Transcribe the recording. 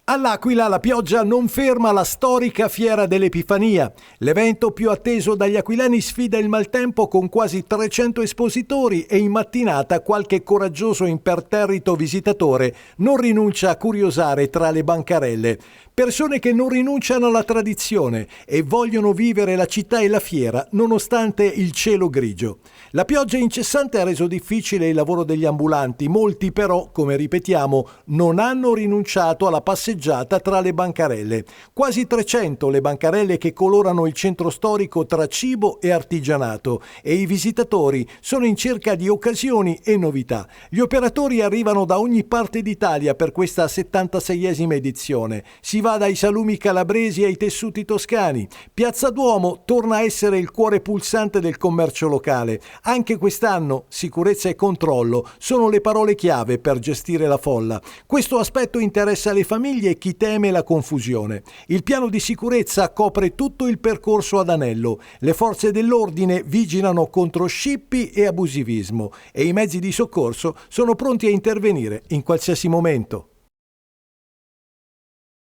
All'Aquila la pioggia non ferma la storica Fiera dell'Epifania. L'evento più atteso dagli aquilani sfida il maltempo con quasi 300 espositori e in mattinata qualche coraggioso imperterrito visitatore non rinuncia a curiosare tra le bancarelle. Persone che non rinunciano alla tradizione e vogliono vivere la città e la fiera nonostante il cielo grigio. La pioggia incessante ha reso difficile il lavoro degli ambulanti, molti però, come ripetiamo, non hanno rinunciato alla passeggiata tra le bancarelle. Quasi 300 le bancarelle che colorano il centro storico tra cibo e artigianato e i visitatori sono in cerca di occasioni e novità. Gli operatori arrivano da ogni parte d'Italia per questa 76esima edizione. Si va dai salumi calabresi ai tessuti toscani. Piazza Duomo torna a essere il cuore pulsante del commercio locale. Anche quest'anno sicurezza e controllo sono le parole chiave per gestire la folla. Questo aspetto interessa le famiglie e chi teme la confusione. Il piano di sicurezza copre tutto il percorso ad anello. Le forze dell'ordine vigilano contro scippi e abusivismo e i mezzi di soccorso sono pronti a intervenire in qualsiasi momento.